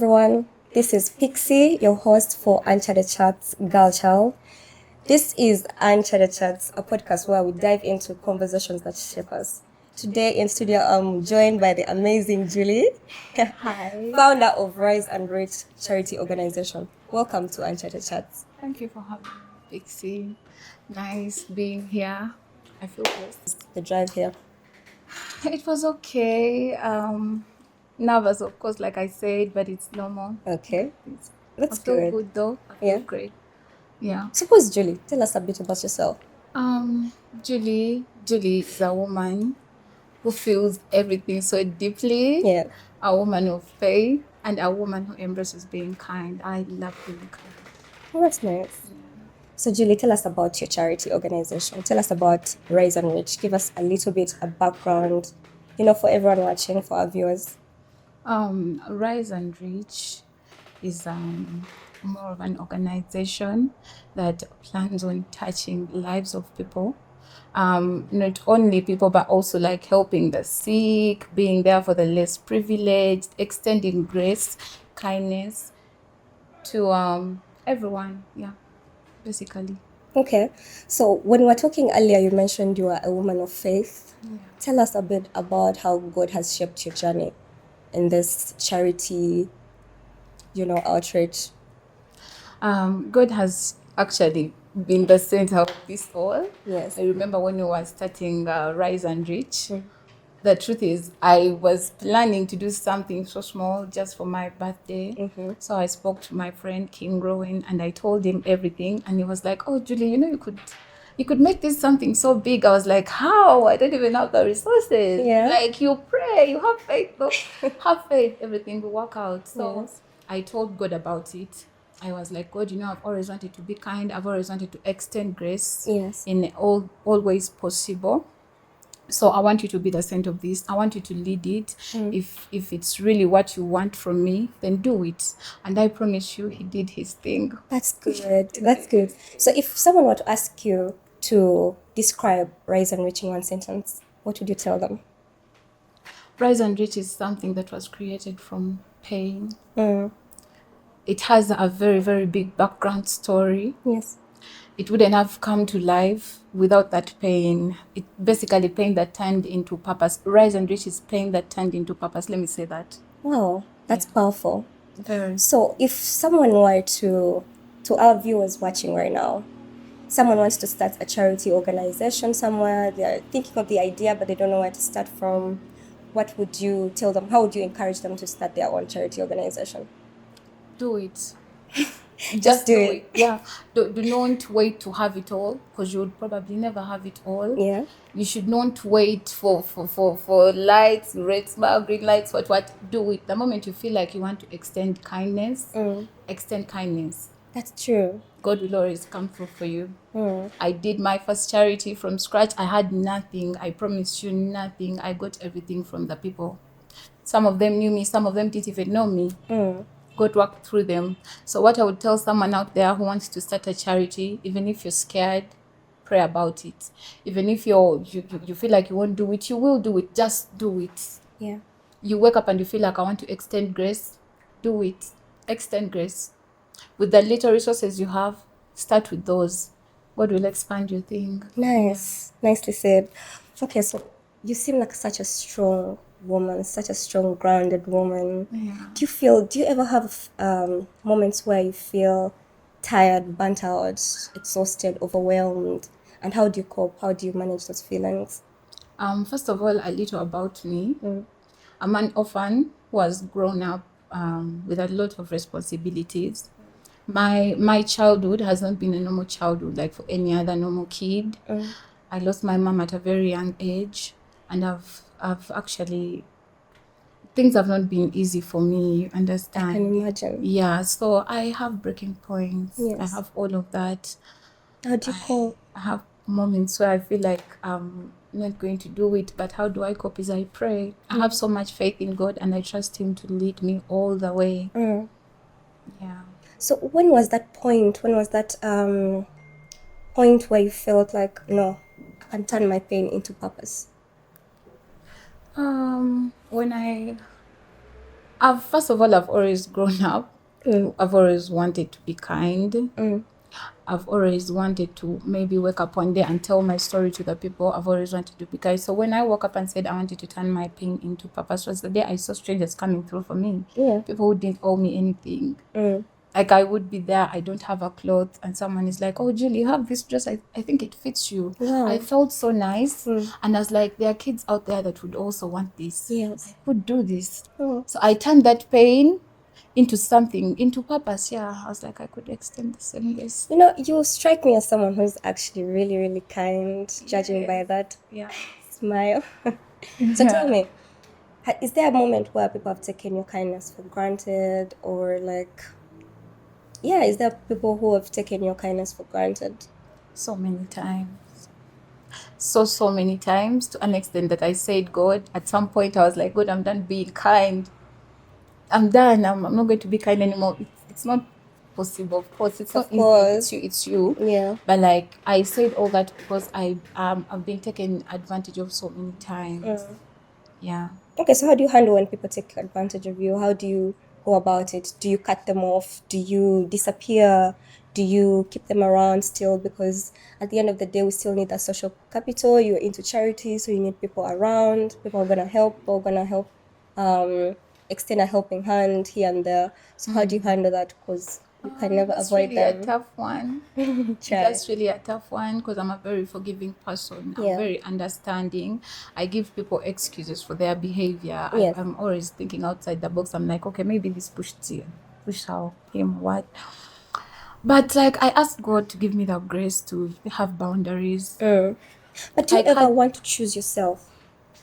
everyone. This is Pixie, your host for Uncharted Chats, Girl Child. This is Uncharted Chats, a podcast where we dive into conversations that shape us. Today in studio, I'm joined by the amazing Julie, Hi. founder of Rise and Reach charity organization. Welcome to Uncharted Chats. Thank you for having me, Pixie. Nice being here. I feel blessed. The drive here. It was okay. Nervous, of course, like I said, but it's normal. Okay, It's, that's I feel good. good though. I feel Yeah. great. Yeah. So who's Julie? Tell us a bit about yourself. Julie is a woman who feels everything so deeply. Yeah. A woman of faith and a woman who embraces being kind. I love being kind. Oh, that's nice. So, Julie, tell us about your charity organization. Tell us about Rise and Reach. Give us a little bit of background, for everyone watching, for our viewers. Rise and Reach is more of an organization that plans on touching lives of people. Not only people, but also like helping the sick, being there for the less privileged, extending grace, kindness to everyone. Yeah, basically. Okay. So, when we were talking earlier, you mentioned you are a woman of faith. Yeah. Tell us a bit about how God has shaped your journey in this charity, outreach. God has actually been the center of this all. Yes. I remember when we were starting Rise and Reach. The truth is, I was planning to do something so small just for my birthday. So I spoke to my friend King Rowan and I told him everything. And he was like, "Oh, Julie, you could make this something so big." I was like, "How? I don't even have the resources." Yeah. Like, you pray, you have faith, though. Have faith, everything will work out. So Yes. I told God about it. I was like, "God, I've always wanted to be kind. I've always wanted to extend grace Yes. in all ways possible. So I want you to be the center of this. I want you to lead it. If it's really what you want from me, then do it." And I promise you, he did his thing. That's good. That's good. So, if someone were to ask you to describe Rise and Reach in one sentence, what would you tell them? Rise and Reach is something that was created from pain. It has a very, very big background story. Yes. It wouldn't have come to life without that pain. It basically pain that turned into purpose. Rise and Reach is pain that turned into purpose. Let me say that. Wow, that's powerful. Very. So, if someone were to our viewers watching right now, someone wants to start a charity organization somewhere, they're thinking of the idea, but they don't know where to start from, what would you tell them? How would you encourage them to start their own charity organization? Do it. Just do it. Yeah. Do not wait to have it all, because you would probably never have it all. Yeah. You should not wait for lights, red smile, green lights, what. Do it. The moment you feel like you want to extend kindness, extend kindness. That's true. God will always come through for you. I did my first charity from scratch. I had nothing. I promise you nothing. I got everything from the people. Some of them knew me. Some of them didn't even know me. God worked through them. So what I would tell someone out there who wants to start a charity, even if you're scared, pray about it. Even if you feel like you won't do it, you will do it. Just do it. Yeah. You wake up and you feel like, I want to extend grace. Do it. Extend grace. With the little resources you have, start with those. God will expand your thing. Nice. Nicely said. Okay, so you seem like such a strong woman, such a strong, grounded woman. Yeah. Do you ever have moments where you feel tired, burnt out, exhausted, overwhelmed? And how do you cope? How do you manage those feelings? First of all, a little about me. I'm an orphan who has grown up with a lot of responsibilities. My childhood has not been a normal childhood like for any other normal kid. I lost my mom at a very young age, and I've actually, things have not been easy for me, you understand? I can imagine. Yeah, so I have breaking points. Yes. I have all of that. How do you cope? I have moments where I feel like I'm not going to do it, but how do I cope is I pray. I have so much faith in God and I trust Him to lead me all the way. Yeah. So when was that point? When was that point where you felt like, no, I can turn my pain into purpose? When First of all, I've always grown up. I've always wanted to be kind. I've always wanted to maybe wake up one day and tell my story to the people. I've always wanted to be kind. So when I woke up and said I wanted to turn my pain into purpose, was the day I saw strangers coming through for me. Yeah. People who didn't owe me anything. Like I would be there, I don't have a cloth, and someone is like, "Oh, Julie, you have this dress. I think it fits you." Wow. I felt so nice, and I was like, there are kids out there that would also want this. Yes. I could do this. So I turned that pain into something, into purpose. Yeah, I was like, I could extend the same grace. You know, you strike me as someone who's actually really, really kind, judging by that smile. So tell me, is there a moment where people have taken your kindness for granted, or like, is there people who have taken your kindness for granted? So many times. So many times, to an extent that I said, God, at some point I was like, God, I'm done being kind. I'm done. I'm not going to be kind anymore. It's not possible. Of course, it's not easy. It's you. Yeah. But like I said all that because I've been taken advantage of so many times. Yeah. Okay, so how do you handle when people take advantage of you? How do you go about it? Do you cut them off? Do you disappear? Do you keep them around still? Because at the end of the day, we still need that social capital. You're into charity, so you need people around. People are gonna help. People are gonna help. Extend a helping hand here and there. So how do you handle that? Because you can never avoid really them. a tough one. That's really a tough one because I'm a very forgiving person. I'm very understanding. I give people excuses for their behavior. Yes. I'm always thinking outside the box. I'm like, okay, maybe this pushed him, what? But like I ask God to give me the grace to have boundaries. But do you ever want to choose yourself?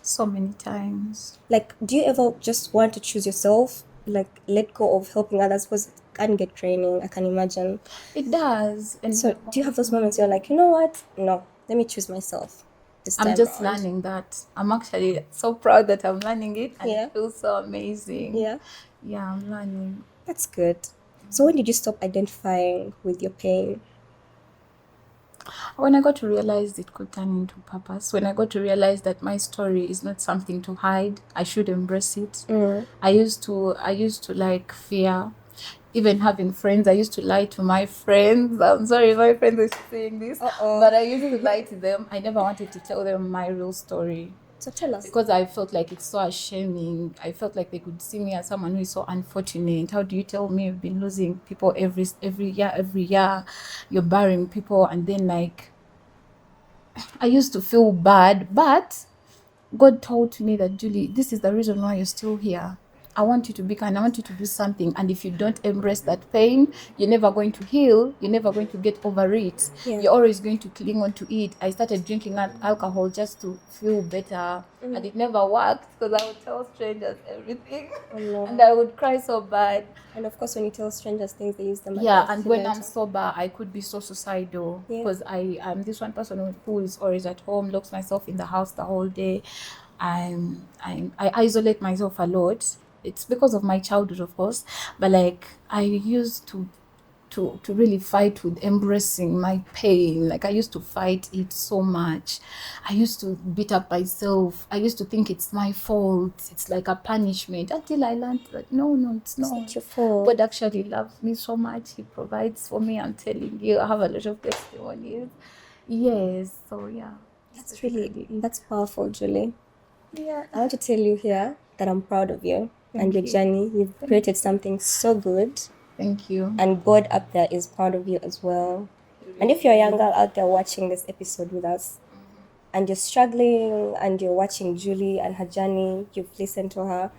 So many times. Like, do you ever just want to choose yourself? Like, let go of helping others? Because it can get draining, I can imagine. It does. And so do you have those moments you're like, you know what? No, let me choose myself. I'm just learning that. I'm actually so proud that I'm learning it, and it feels so amazing. Yeah, I'm learning. That's good. So when did you stop identifying with your pain? When I got to realize it could turn into purpose, when I got to realize that my story is not something to hide, I should embrace it. I used to like fear. Even having friends, I used to lie to my friends. I'm sorry, my friends are saying this, but I used to lie to them. I never wanted to tell them my real story. So tell us. Because I felt like it's so shaming. I felt like they could see me as someone who is so unfortunate. How do you tell me you've been losing people every year? You're burying people, and then like I used to feel bad, but God told me that, Julie, this is the reason why you're still here. I want you to be kind. I want you to do something. And if you don't embrace that pain, you're never going to heal. You're never going to get over it. You're always going to cling on to it. I started drinking alcohol just to feel better. And it never worked because I would tell strangers everything. And I would cry so bad. And of course, when you tell strangers things, they use them. And when I'm sober, I could be so suicidal because I am this one person who is always at home, locks myself in the house the whole day. I isolate myself a lot. It's because of my childhood, of course, but like I used to really fight with embracing my pain. Like I used to fight it so much. I used to beat up myself. I used to think it's my fault. It's like a punishment until I learned that no, it's not your fault. God actually loves me so much. He provides for me. I'm telling you, I have a lot of testimonies. Yes, so yeah. That's powerful, Julie. Yeah, I want to tell you here that I'm proud of you. And your journey. You've created something so good. Thank you. And God up there is proud of you as well. And if you're a young girl out there watching this episode with us, and you're struggling, and you're watching Julie and her journey, you've listened to her,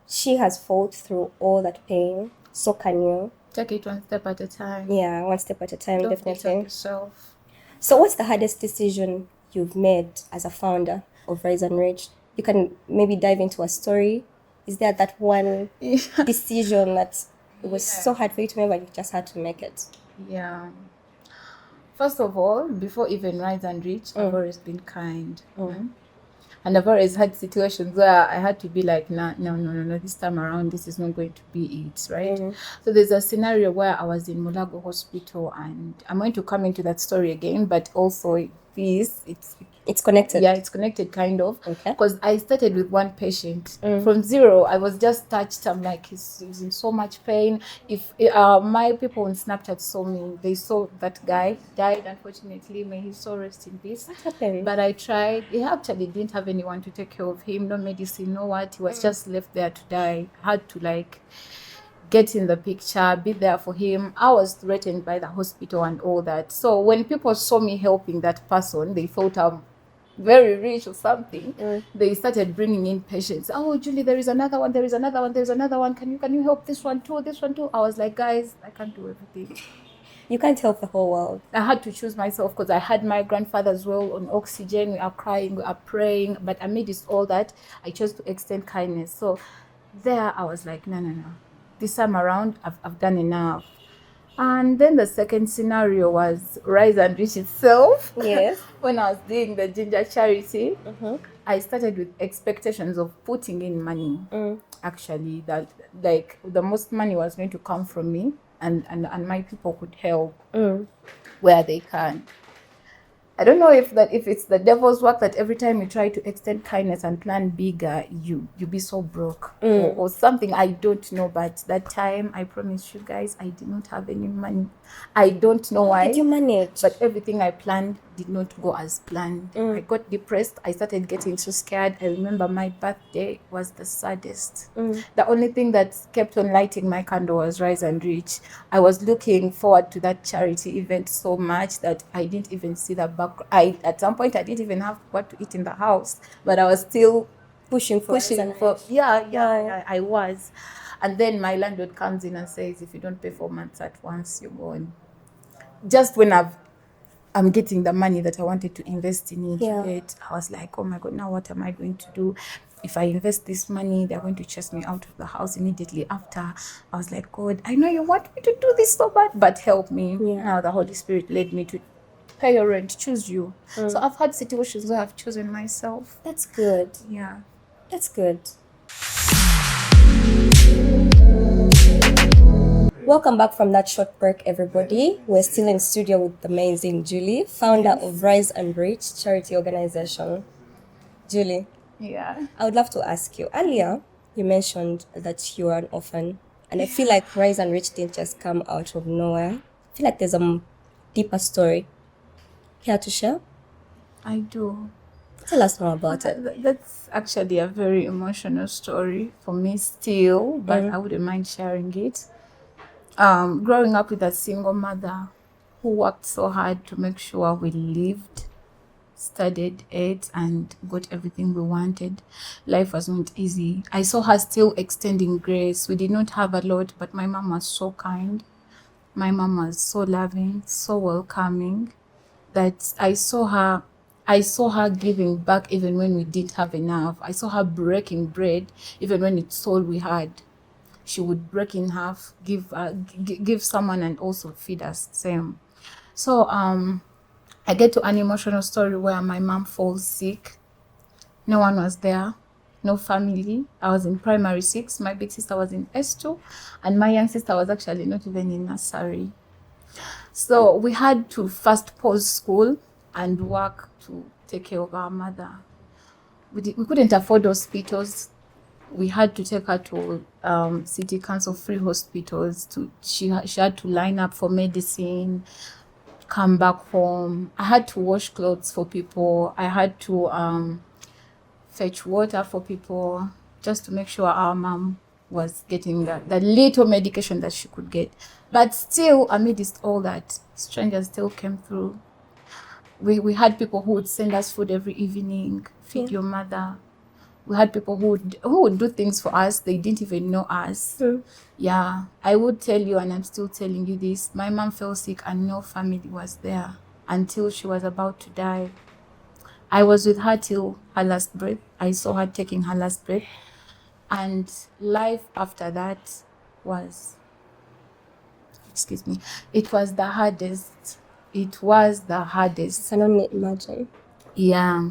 she has fought through all that pain. So can you. Take it one step at a time. Yeah, one step at a time, Don't definitely. beat up yourself. So what's the hardest decision you've made as a founder of Rise and Rich? You can maybe dive into a story. Is there that one decision that it was so hard for you to make, but you just had to make it? Yeah. First of all, before even Rise and Reach, I've always been kind. And I've always had situations where I had to be like, no, this time around, this is not going to be it, right? So there's a scenario where I was in Mulago Hospital, and I'm going to come into that story again, but also it's It's connected. Yeah, it's connected kind of. Okay. Because I started with one patient. From zero, I was just touched. I'm like, he's in so much pain. If my people on Snapchat saw me, they saw that guy died, unfortunately. May his soul rest in peace. What happened? But I tried. He actually didn't have anyone to take care of him, no medicine, no what. He was just left there to die. I had to like get in the picture, be there for him. I was threatened by the hospital and all that. So when people saw me helping that person, they thought I'm very rich or something. They started bringing in patients. Oh, Julie, there is another one. There is another one. There's another one. Can you help this one too? This one too. I was like, guys, I can't do everything. You can't help the whole world. I had to choose myself because I had my grandfather as well on oxygen. We are crying, we are praying. But amidst all that, I chose to extend kindness. So there I was like, no. This time around, I've done enough. And then the second scenario was Rise and Reach itself. Yes. When I was doing the ginger charity, I started with expectations of putting in money. Actually, that like the most money was going to come from me, and my people could help where they can. I don't know if it's the devil's work that every time you try to extend kindness and plan bigger, you be so broke or something. I don't know, but that time I promise you guys, I did not have any money. I don't know why. Did you manage? But everything I planned did not go as planned. I got depressed. I started getting so scared. I remember my birthday was the saddest. The only thing that kept on lighting my candle was Rise and Reach. I was looking forward to that charity event so much that I didn't even see the back. At some point I didn't even have what to eat in the house, but I was still pushing for yeah, I was. And then my landlord comes in and says, if you don't pay 4 months at once, you're gone. Just when I'm getting the money that I wanted to invest in it, I was like, oh my God, now what am I going to do? If I invest this money, they're going to chase me out of the house immediately after. I was like, God, I know you want me to do this so bad, but help me. Now the Holy Spirit led me to pay your rent, choose you. So I've had situations where I've chosen myself. That's good. Yeah. That's good. Welcome back from that short break, everybody. We're still in studio with the amazing Julie, founder of Rise and Reach charity organization. Julie. Yeah. I would love to ask you, earlier you mentioned that you are an orphan, and I feel like Rise and Reach didn't just come out of nowhere. I feel like there's a deeper story. Care to share? I do. Tell us more about it. That's actually a very emotional story for me still, but I wouldn't mind sharing it. Growing up with a single mother who worked so hard to make sure we lived, studied, ate, and got everything we wanted. Life was not easy. I saw her still extending grace. We did not have a lot, but my mom was so kind. My mom was so loving, so welcoming, that I saw her giving back even when we didn't have enough. I saw her breaking bread even when it's all we had. She would break in half, give someone, and also feed us same. So I get to an emotional story where my mom falls sick. No one was there, no family. I was in primary 6. My big sister was in S2, and my young sister was actually not even in nursery. So we had to first pause school and work to take care of our mother. We couldn't afford hospitals. We had to take her to city council free hospitals. She had to line up for medicine, come back home. I had to wash clothes for people. I had to fetch water for people, just to make sure our mom was getting the little medication that she could get. But still, amidst all that, strangers still came through. We had people who would send us food every evening, feed your mother. We had people who would do things for us. They didn't even know us. Yeah, I would tell you, and I'm still telling you this. My mom fell sick and no family was there until she was about to die. I was with her till her last breath. I saw her taking her last breath. And life after that was, it was the hardest. It was the hardest. I can only imagine. Yeah.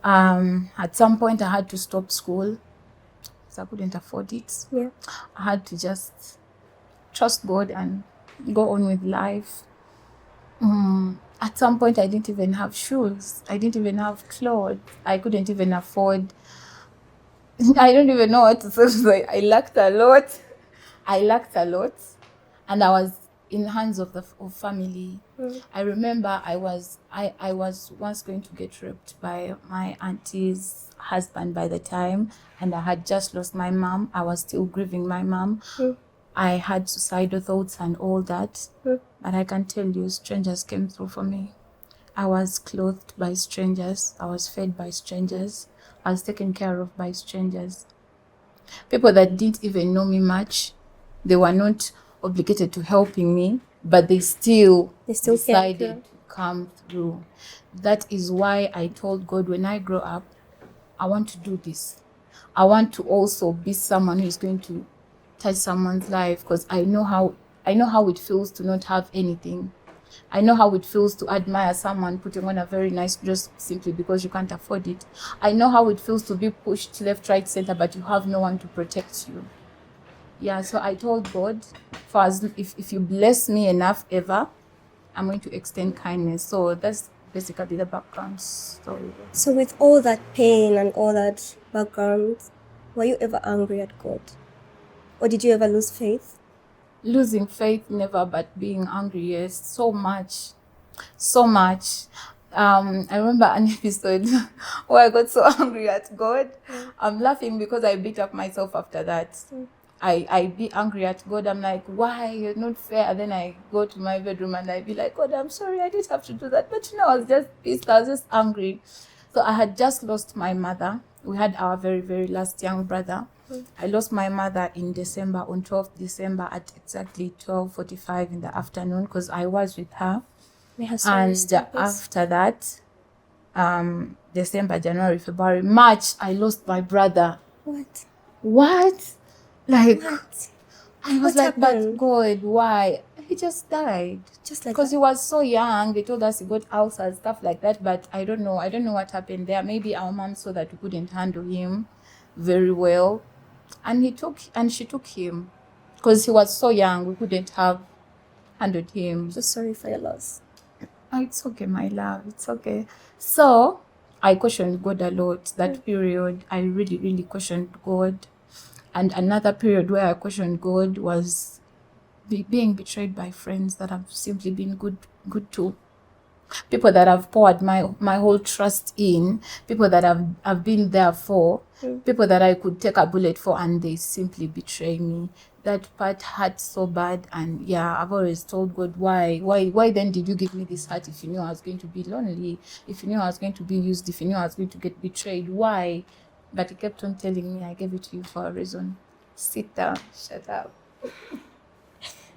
At some point I had to stop school because I couldn't afford it. Yeah. I had to just trust God and go on with life. At some point, I didn't even have shoes. I didn't even have clothes. I couldn't even afford. I don't even know what to say. I lacked a lot. I lacked a lot, and I was in the hands of the of family. I remember I was once going to get raped by my auntie's husband by the time, and I had just lost my mom. I was still grieving my mom. I had suicidal thoughts and all that, but I can tell you, strangers came through for me. I was clothed by strangers. I was fed by strangers. I was taken care of by strangers. People that didn't even know me much, they were not obligated to helping me, but they still decided to come through. That is why I told God, when I grow up, I want to do this. I want to also be someone who is going to touch someone's life, because I know how it feels to not have anything. I know how it feels to admire someone putting on a very nice dress simply because you can't afford it. I know how it feels to be pushed left, right, center, but you have no one to protect you. Yeah, so I told God, if you bless me enough ever, I'm going to extend kindness. So that's basically the background story. So with all that pain and all that background, were you ever angry at God? Or did you ever lose faith? Losing faith, never, but being angry, yes, so much. So much. I remember an episode where I got so angry at God. I'm laughing because I beat up myself after that. I be angry at God. I'm like, why? You're not fair. And then I go to my bedroom and I be like, God, I'm sorry. I didn't have to do that. But I was just pissed. I was just angry. So I had just lost my mother. We had our very, very last young brother. I lost my mother in December, on 12th December at exactly 12:45 in the afternoon, because I was with her. And after that, December, January, February, March, I lost my brother. What? Like, what? I was like, but God, why? He just died. Just like because he was so young. They told us he got ulcers, stuff like that. But I don't know. I don't know what happened there. Maybe our mom saw that we couldn't handle him very well, and she took him because he was so young. We couldn't have handled him. So sorry for your loss. Oh, it's okay, my love. It's okay. So I questioned God a lot. That period, I really, really questioned God. And another period where I questioned God was being betrayed by friends that have simply been good to. People that I've poured my whole trust in, people that I've been there for, people that I could take a bullet for, and they simply betray me. That part hurt so bad. And yeah, I've always told God, why then did you give me this heart if you knew I was going to be lonely, if you knew I was going to be used, if you knew I was going to get betrayed? Why? But he kept on telling me, I gave it to you for a reason. Sit down, shut up.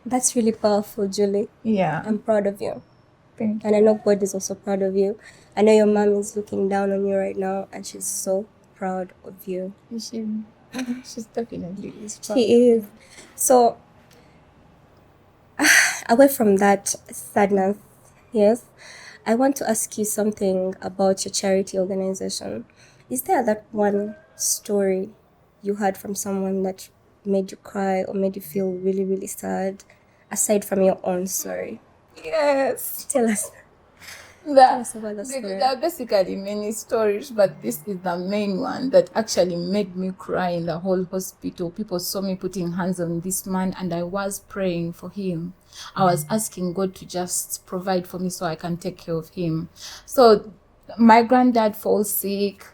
That's really powerful, Julie. Yeah. I'm proud of you. Thank you. And I know God is also proud of you. I know your mom is looking down on you right now, and she's so proud of you. She's definitely is. She is. So, away from that sadness, yes, I want to ask you something about your charity organization. Is there that one story you heard from someone that made you cry or made you feel really, really sad, aside from your own story? Yes. Tell us. There are basically many stories, but this is the main one that actually made me cry in the whole hospital. People saw me putting hands on this man, and I was praying for him. I was asking God to just provide for me so I can take care of him. So my granddad falls sick.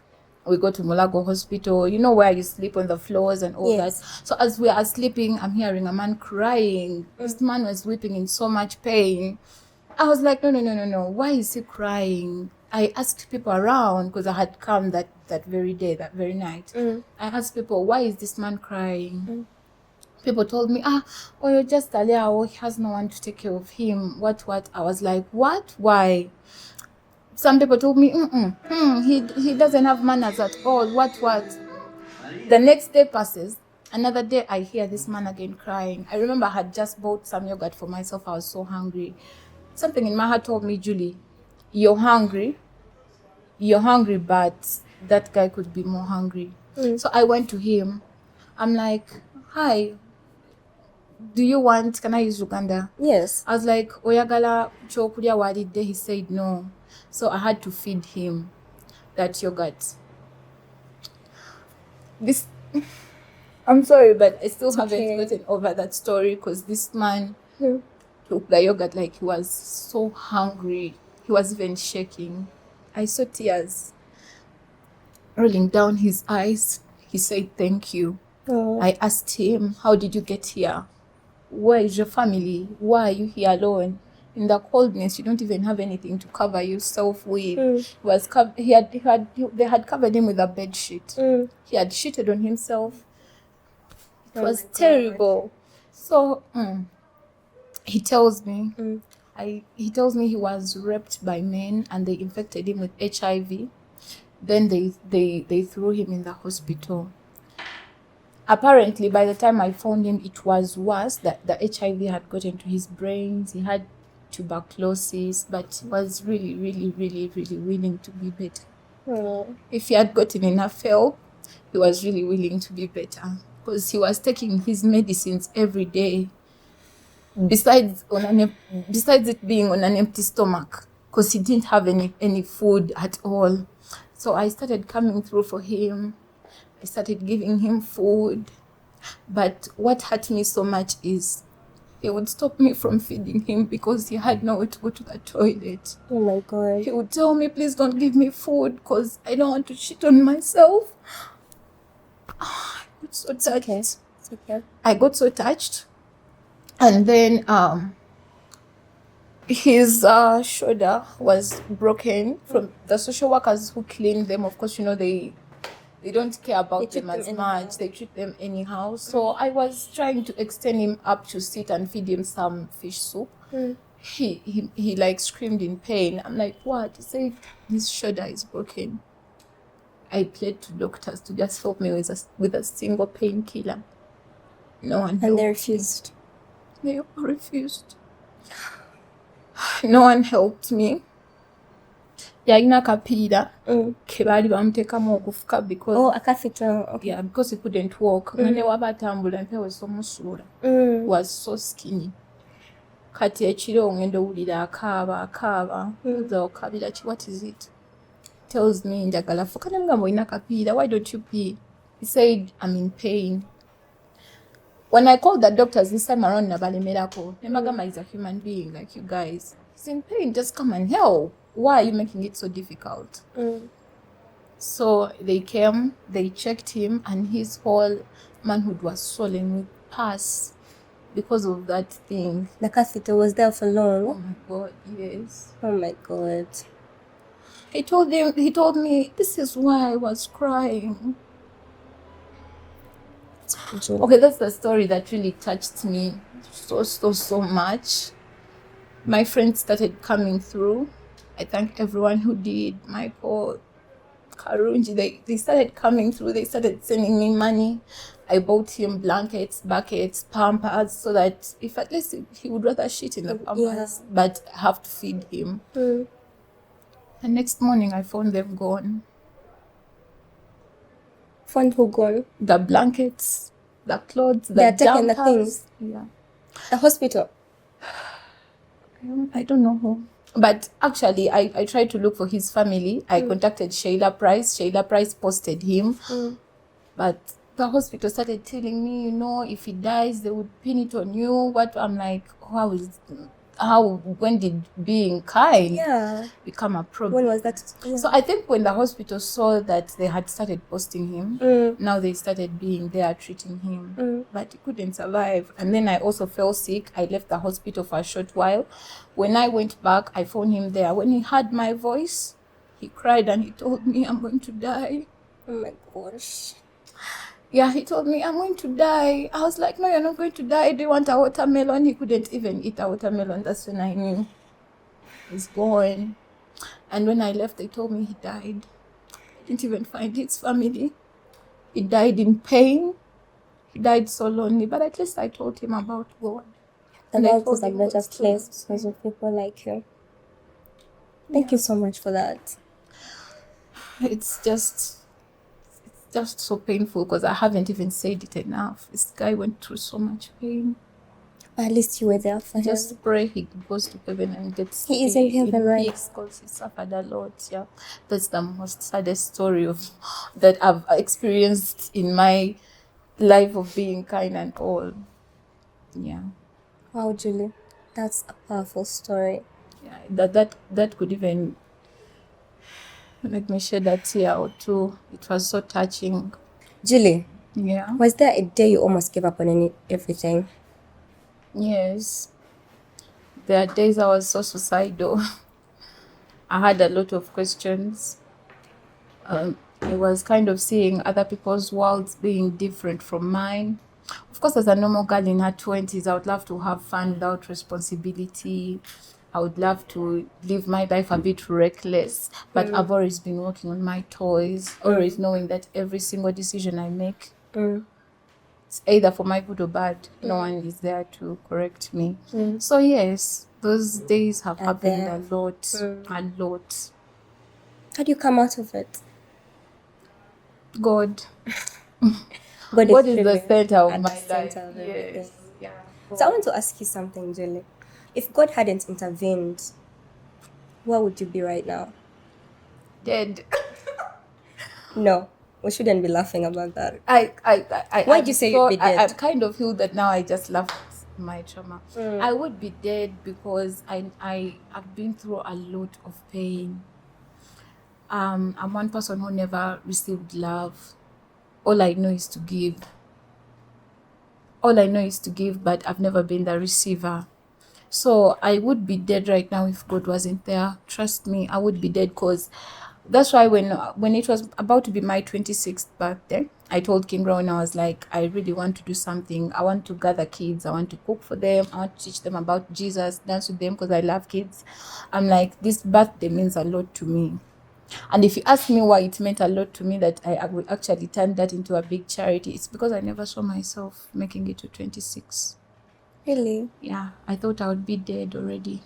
We go to Mulago Hospital, where you sleep on the floors and all that. So as we are sleeping, I'm hearing a man crying. This man was weeping in so much pain. I was like, no. Why is he crying? I asked people around, because I had come that very day, that very night. I asked people, why is this man crying? People told me, you're just Alia, he has no one to take care of him. What? I was like, what? Why? Some people told me, he doesn't have manners at all. What? The next day passes. Another day, I hear this man again crying. I remember I had just bought some yogurt for myself. I was so hungry. Something in my heart told me, Julie, you're hungry, but that guy could be more hungry. So I went to him. I'm like, hi, do you want, can I use Uganda? Yes. I was like, oyagala chokulya walidde? He said no. So I had to feed him that yogurt. This, I'm sorry, but I still haven't gotten over that story because this man took the yogurt like he was so hungry. He was even shaking. I saw tears rolling down his eyes. He said, thank you. I asked him, how did you get here? Where is your family? Why are you here alone? In the coldness, you don't even have anything to cover yourself with. They had covered him with a bed sheet. He had shitted on himself. It was terrible. So he tells me, he tells me he was raped by men and they infected him with HIV. Then they threw him in the hospital. Apparently, by the time I found him, it was worse. That the HIV had gotten to his brains. He had tuberculosis, but he was really, really, really, really willing to be better. If he had gotten enough help, he was really willing to be better because he was taking his medicines every day. Besides it being on an empty stomach, because he didn't have any food at all. So I started coming through for him. I started giving him food. But what hurt me so much is he would stop me from feeding him because he had nowhere to go to the toilet. Oh my God. He would tell me, please don't give me food because I don't want to shit on myself. I got so touched. It's okay. I got so touched. And then his shoulder was broken from the social workers who cleaned them. Of course, they don't care about them as much. They treat them anyhow. So I was trying to extend him up to sit and feed him some fish soup. He like screamed in pain. I'm like, what? He said his shoulder is broken. I played to doctors to just help me with a single painkiller. No one helped. And they refused. They refused. No one helped me. Yalina kapiira ke baali bamuteekamu okufuka because a catheter. Okay. Yeah, because he couldn't walk. Ne waba atambula mpewo esomusuula. Was so skinny. Kati ekiro ngenda owulira akaaba. Okabira ki, what is it? Tells me njagala fuka, nemugamba olina kapiira, why don't you pee? He said, I'm in pain. When I called the doctors this time around, nabalemerako. Nemagamba is a human being like you guys. He's in pain, just come and help. Why are you making it so difficult? So they came, they checked him, and his whole manhood was swollen with pus because of that thing. The catheter was there for long. Oh my God, yes. Oh my God. He told me, this is why I was crying. Okay, that's the story that really touched me so much. My friends started coming through. I thank everyone who did. Michael, Karunji, they started coming through. They started sending me money. I bought him blankets, buckets, Pampers, so that if at least he would rather shit in the Pampers, but I have to feed him. The next morning, I found them gone. Found who gone? The blankets, the clothes, They're the taking the jumpers. things. Yeah. The hospital. I don't know who. But actually, I tried to look for his family. I contacted Shayla Price. Shayla Price posted him. But the hospital started telling me, if he dies, they would pin it on you. What? I'm like, when did being kind become a problem? When was that? Yeah. So I think when the hospital saw that they had started posting him, now they started being there treating him. But he couldn't survive. And then I also fell sick. I left the hospital for a short while. When I went back, I found him there. When he heard my voice, he cried and he told me, I'm going to die. Oh my gosh. Yeah, he told me, I'm going to die. I was like, no, you're not going to die. Do you want a watermelon? He couldn't even eat a watermelon. That's when I knew he's gone. And when I left, they told me he died. I didn't even find his family. He died in pain. He died so lonely. But at least I told him about God. And that was a better place because of people like you. Thank you so much for that. It's just so painful because I haven't even said it enough. This guy went through so much pain. At least you were there for him. Just pray he goes to heaven and gets He is in heaven, right? peace, because he suffered a lot. Yeah, that's the most saddest story of that I've experienced in my life of being kind and all. Yeah, Wow, Julie, that's a powerful story. yeah. That could even make me shed a tear or two. It was so touching. Julie, Yeah. was there a day you almost gave up on everything? Yes. There are days I was so suicidal. I had a lot of questions. I was kind of seeing other people's worlds being different from mine. Of course, as a normal girl in her 20s, I would love to have fun without responsibility. I would love to live my life a bit reckless, but I've always been working on my toys, always knowing that every single decision I make, it's either for my good or bad. No one is there to correct me. So yes, those days have happened there. a lot, a lot. How do you come out of it? God. God Is the really center of at my the life. center of everything. Yes. Yeah. So I want to ask you something, Julie. If God hadn't intervened, where would you be right now? Dead. No, we shouldn't be laughing about that. Why'd you say you'd be dead? I'm kind of healed that now I just laugh at my trauma. I would be dead because I've been through a lot of pain. I'm one person who never received love. All I know is to give. But I've never been the receiver. So I would be dead right now if God wasn't there. Trust me, I would be dead, because that's why when it was about to be my 26th birthday, I told King Rowan, I was like, I really want to do something. I want to gather kids. I want to cook for them. I want to teach them about Jesus, dance with them, because I love kids. I'm like, this birthday means a lot to me. And if you ask me why it meant a lot to me that I will actually turn that into a big charity, it's because I never saw myself making it to 26. Really? Yeah, I thought I would be dead already.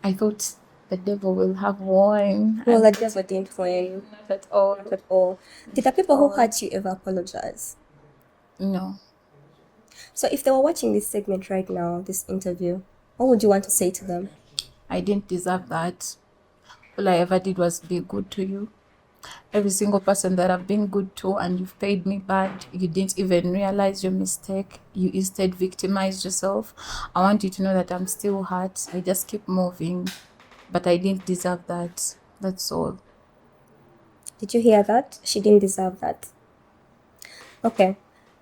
I thought the devil will have won. Well, the devil didn't win. Not at all. Not at all. Did the people who hurt you ever apologize? No. So if they were watching this segment right now, this interview, what would you want to say to them? I didn't deserve that. All I ever did was be good to you. Every single person that I've been good to and you've paid me bad, you didn't even realize your mistake. You instead victimized yourself. I want you to know that I'm still hurt. I just keep moving. But I didn't deserve that. That's all. Did you hear that? She didn't deserve that. Okay.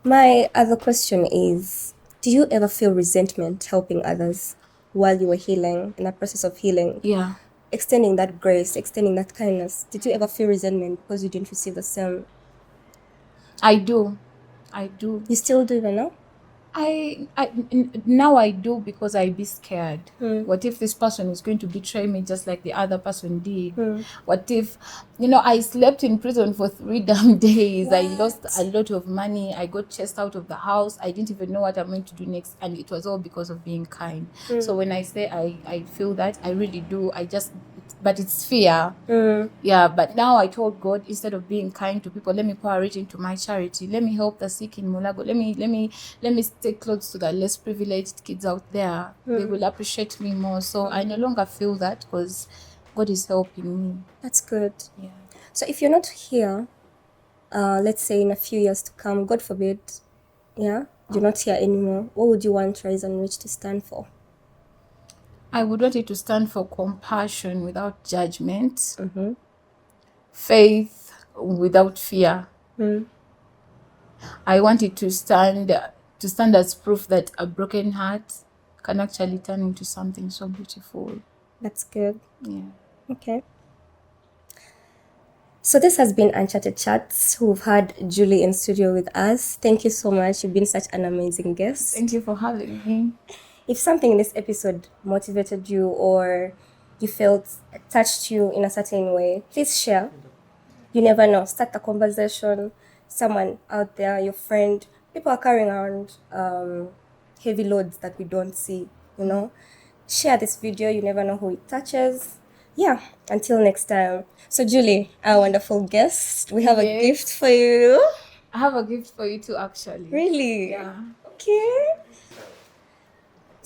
My other question is, do you ever feel resentment helping others while you were healing, in the process of healing? Yeah. Extending that grace, extending that kindness. Did you ever feel resentment because you didn't receive the same? I do. You still do even now? Now I do, because I be scared. What if this person is going to betray me just like the other person did? What if, I slept in prison for 3 damn days. I lost a lot of money. I got chased out of the house. I didn't even know what I'm going to do next, and it was all because of being kind. So when I say I feel that, I really do. But it's fear. Yeah, but now I told God, instead of being kind to people, let me pour it into my charity. Let me help the sick in Mulago. Let me stay close to the less privileged kids out there. They will appreciate me more. So I no longer feel that, because God is helping me. That's good. Yeah. So if you're not here, let's say in a few years to come, God forbid, you're not here anymore, what would you want Rise and Reach to stand for? I would want it to stand for compassion without judgment, faith without fear. I want it to stand as proof that a broken heart can actually turn into something so beautiful. That's good. Yeah. Okay. So this has been Uncharted Chats. We've had Julie in studio with us. Thank you so much. You've been such an amazing guest. Thank you for having me. If something in this episode motivated you or you felt touched you in a certain way, please share. You never know. Start a conversation. Someone out there, your friend, people are carrying around heavy loads that we don't see, Share this video. You never know who it touches. Yeah, until next time. So Julie, our wonderful guest, we have a gift for you. I have a gift for you too, actually. Really? Yeah. Okay.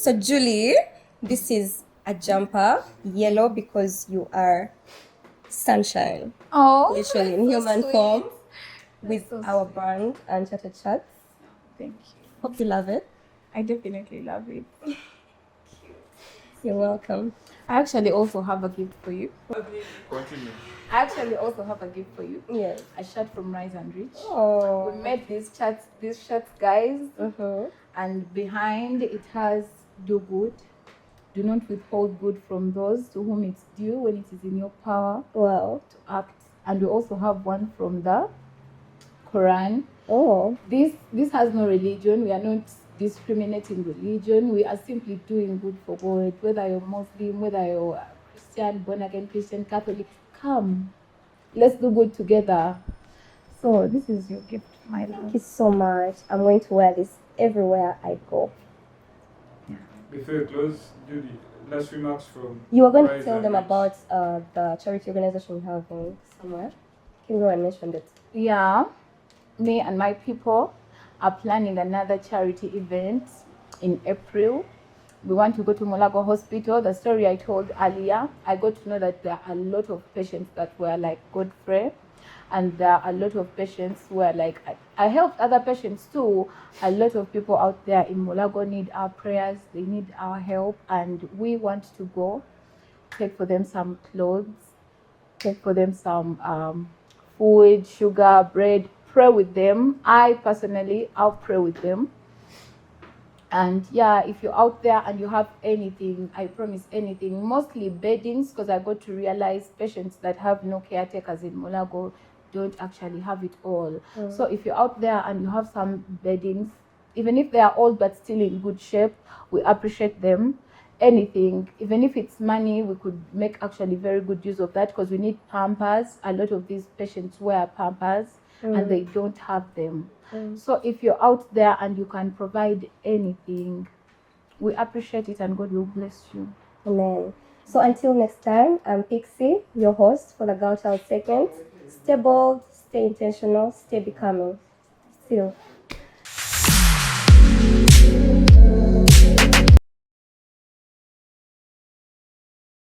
So Julie, this is a jumper, yellow because you are sunshine, Oh, literally in that's so human sweet. form, That's with so our sweet. brand Uncharted Chats. Thank you. Hope you love it. I definitely love it. You're welcome. I actually also have a gift for you. Continue. I actually also have a gift for you. Yes. A shirt from Rise and Reach. Oh. We made these shirts, guys, Mm-hmm. and behind it has do good. Do not withhold good from those to whom it's due when it is in your power Wow. to act. And we also have one from the Quran. Oh. This has no religion. We are not discriminating religion. We are simply doing good for God. Whether you're Muslim, whether you're Christian, born again Christian, Catholic, come. Let's do good together. So this is your gift, my love. Thank you so much. I'm going to wear this everywhere I go. Before you close, Judy, last remarks from. You are going to Rise tell and them Reach. about the charity organization we have somewhere. Can you go and mention it? Yeah, me and my people are planning another charity event in April. We want to go to Molago Hospital. The story I told earlier, I got to know that there are a lot of patients that were like Godfrey, and there are a lot of patients who are like, I helped other patients too. A lot of people out there in Molago need our prayers, they need our help, and we want to go take for them some clothes, take for them some food, sugar, bread, pray with them. I'll pray with them. And yeah, if you're out there and you have anything, I promise anything, mostly beddings, because I got to realize patients that have no caretakers in Molago don't actually have it all. So if you're out there and you have some beddings, even if they are old but still in good shape, we appreciate them. Anything, even if it's money, we could make actually very good use of that, because we need pampers. A lot of these patients wear pampers and they don't have them. So if you're out there and you can provide anything, we appreciate it and God will bless you. Amen. So until next time, I'm Pixie, your host for the Girl Child segment. Stay bold, stay intentional, stay becoming. Still.